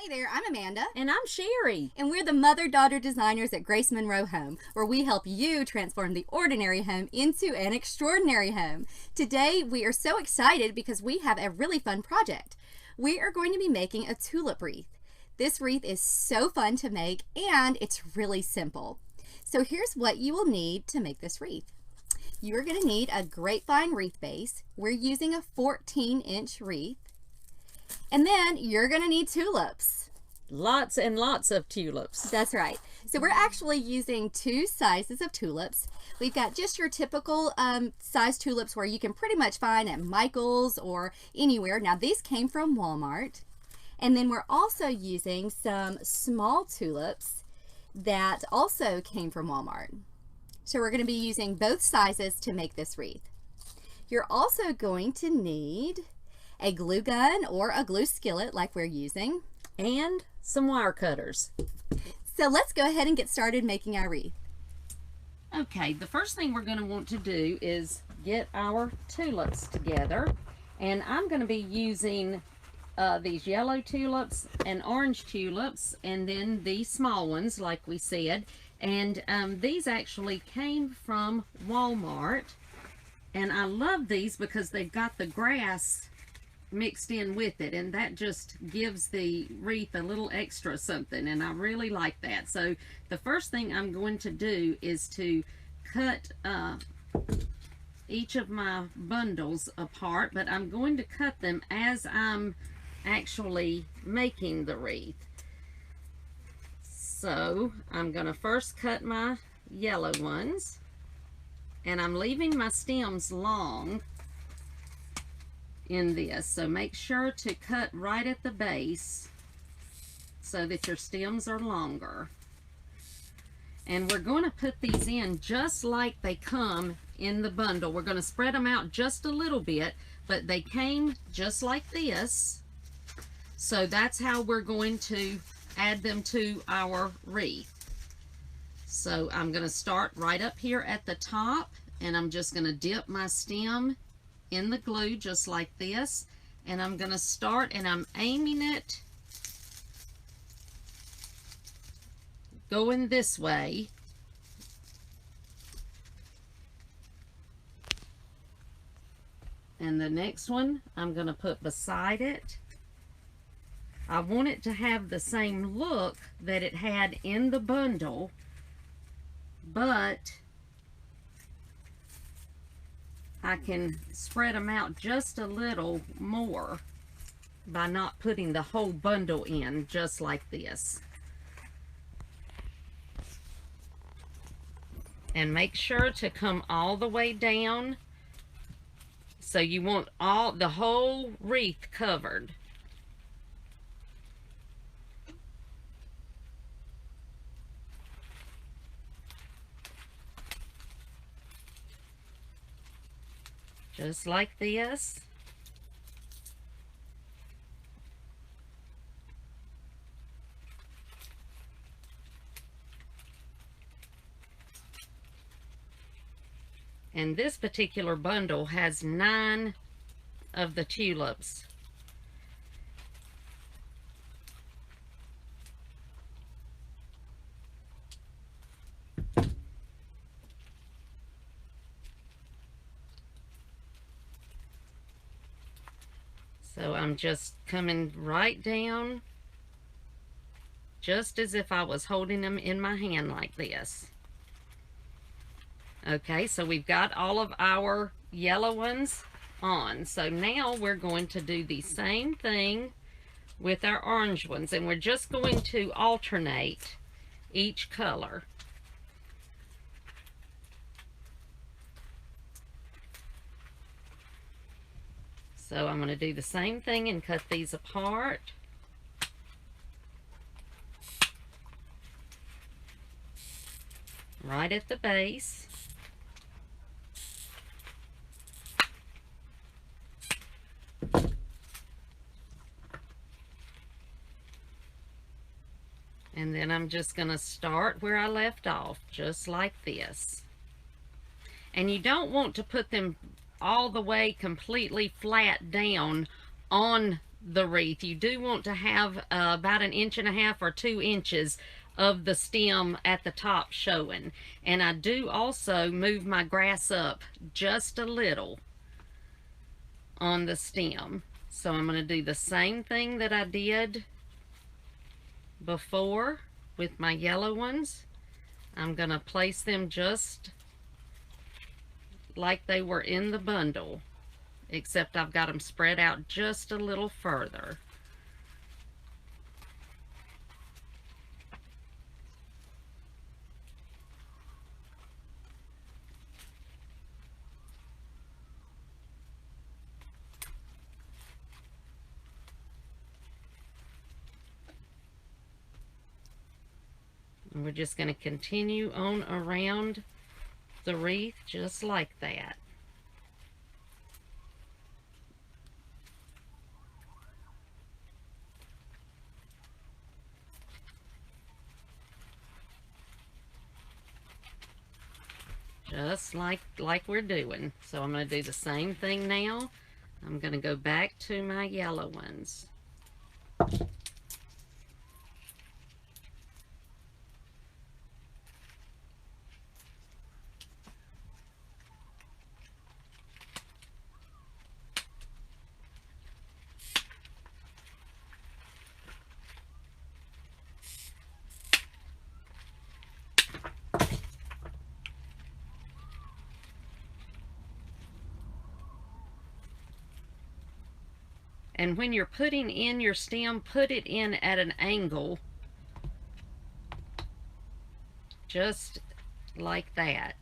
Hey there, I'm Amanda. And I'm Sherry. And we're the mother-daughter designers at Grace Monroe Home, where we help you transform the ordinary home into an extraordinary home. Today, we are so excited because we have a really fun project. We are going to be making a tulip wreath. This wreath is so fun to make, and it's really simple. So here's what you will need to make this wreath. You're going to need a grapevine wreath base. We're using a 14-inch wreath. And then you're going to need tulips. Lots and lots of tulips. That's right. So we're actually using two sizes of tulips. We've got just your typical size tulips where you can pretty much find at Michael's or anywhere. Now these came from Walmart. And then we're also using some small tulips that also came from Walmart. So we're going to be using both sizes to make this wreath. You're also going to need a glue gun or a glue skillet like we're using, and some wire cutters. So let's go ahead and get started making our wreath. Okay, the first thing we're going to want to do is get our tulips together, and I'm going to be using these yellow tulips and orange tulips, and then these small ones like we said, and these actually came from Walmart, and I love these because they've got the grass mixed in with it, and that just gives the wreath a little extra something, and I really like that. So the first thing I'm going to do is to cut each of my bundles apart, but I'm going to cut them as I'm actually making the wreath. So I'm going to first cut my yellow ones, and I'm leaving my stems long in this, so make sure to cut right at the base so that your stems are longer. And we're going to put these in just like they come in the bundle. We're going to spread them out just a little bit, but they came just like this, so that's how we're going to add them to our wreath. So I'm going to start right up here at the top, and I'm just going to dip my stem in the glue just like this, and I'm going to start, and I'm aiming it going this way, and the next one I'm going to put beside it. I want it to have the same look that it had in the bundle, but I can spread them out just a little more by not putting the whole bundle in just like this. And make sure to come all the way down. So you want the whole wreath covered. Just like this. And this particular bundle has 9 of the tulips. So I'm just coming right down, just as if I was holding them in my hand like this. Okay, so we've got all of our yellow ones on. So now we're going to do the same thing with our orange ones, and we're just going to alternate each color. So I'm going to do the same thing and cut these apart. Right at the base. And then I'm just going to start where I left off, just like this. And you don't want to put them all the way completely flat down on the wreath, you do want to have about 1.5 or 2 inches of the stem at the top showing. And I do also move my grass up just a little on the stem. So I'm going to do the same thing that I did before with my yellow ones. I'm going to place them just like they were in the bundle, except I've got them spread out just a little further. And we're just going to continue on around the wreath just like that. Just like we're doing. So I'm going to do the same thing now. I'm going to go back to my yellow ones. And when you're putting in your stem, put it in at an angle, just like that.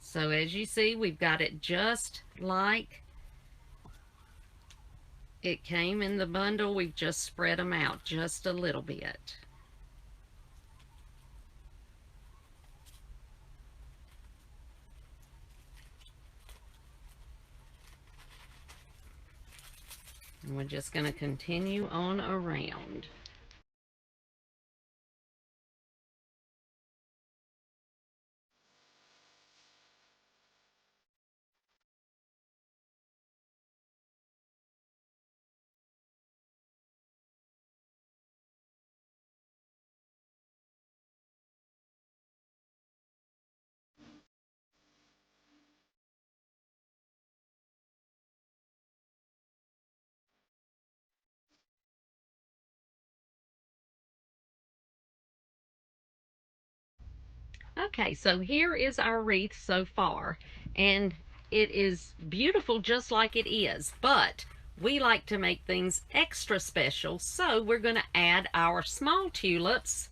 So as you see, we've got it just like it came in the bundle. We've just spread them out just a little bit. And we're just going to continue on around. Okay, so here is our wreath so far, and it is beautiful just like it is, but we like to make things extra special, so we're going to add our small tulips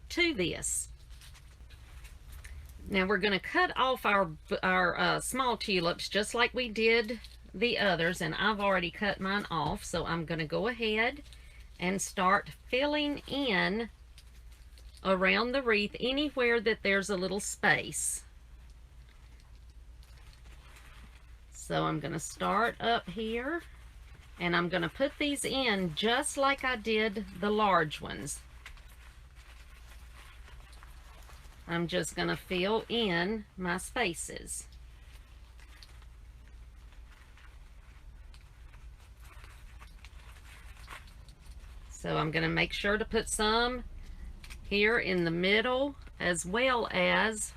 to this. Now we're going to cut off our small tulips just like we did the others, and I've already cut mine off, so I'm going to go ahead and start filling in around the wreath anywhere that there's a little space. So I'm going to start up here, and I'm going to put these in just like I did the large ones. I'm just going to fill in my spaces. So I'm going to make sure to put some here in the middle, as well as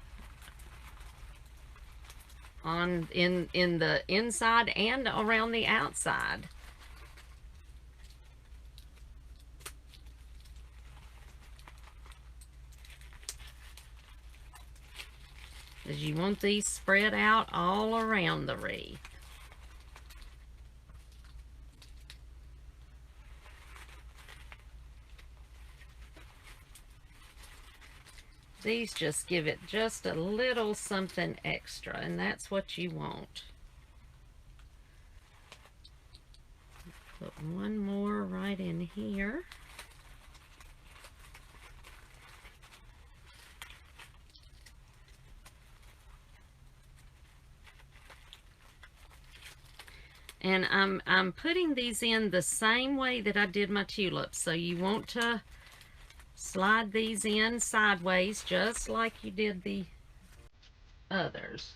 in the inside and around the outside. As you want these spread out all around the wreath. These just give it just a little something extra, and that's what you want. Put one more right in here. And I'm putting these in the same way that I did my tulips. So you want to slide these in sideways just like you did the others.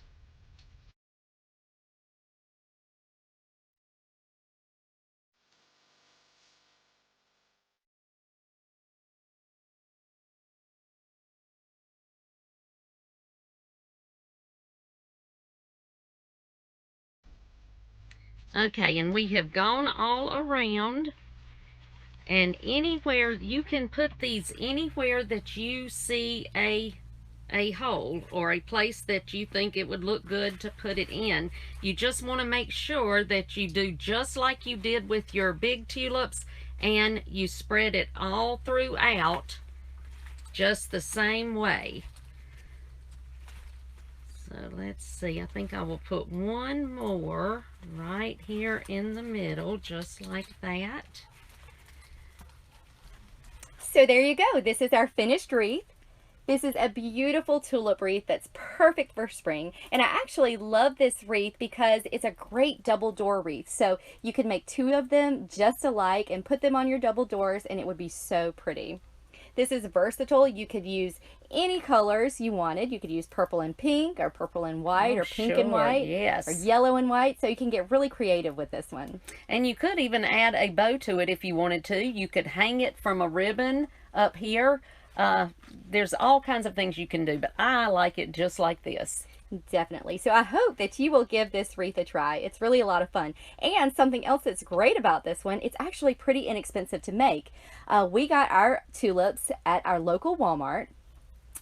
Okay, and we have gone all around, and anywhere you can put these anywhere that you see a hole or a place that you think it would look good to put it in. You just want to make sure that you do just like you did with your big tulips, and you spread it all throughout just the same way. So let's see, I think I will put one more right here in the middle, just like that. So there you go. This is our finished wreath. This is a beautiful tulip wreath that's perfect for spring. And I actually love this wreath because it's a great double door wreath. So you could make two of them just alike and put them on your double doors, and it would be so pretty. This is versatile. You could use any colors you wanted. You could use purple and pink, or purple and white, or pink and white, yes, or yellow and white. So you can get really creative with this one. And you could even add a bow to it if you wanted to. You could hang it from a ribbon up here. There's all kinds of things you can do, but I like it just like this. Definitely. So I hope that you will give this wreath a try. It's really a lot of fun. And something else that's great about this one, it's actually pretty inexpensive to make. We got our tulips at our local Walmart,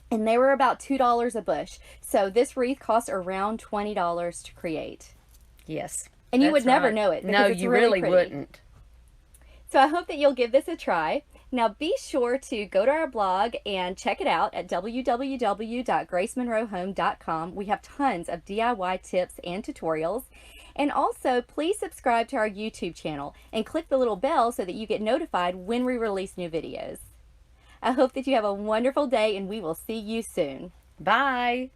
and they were about $2 a bush. So this wreath costs around $20 to create. Yes. And you would never know it. No, you really wouldn't. So I hope that you'll give this a try. Now be sure to go to our blog and check it out at www.gracemonroehome.com. We have tons of DIY tips and tutorials. And also, please subscribe to our YouTube channel and click the little bell so that you get notified when we release new videos. I hope that you have a wonderful day, and we will see you soon. Bye.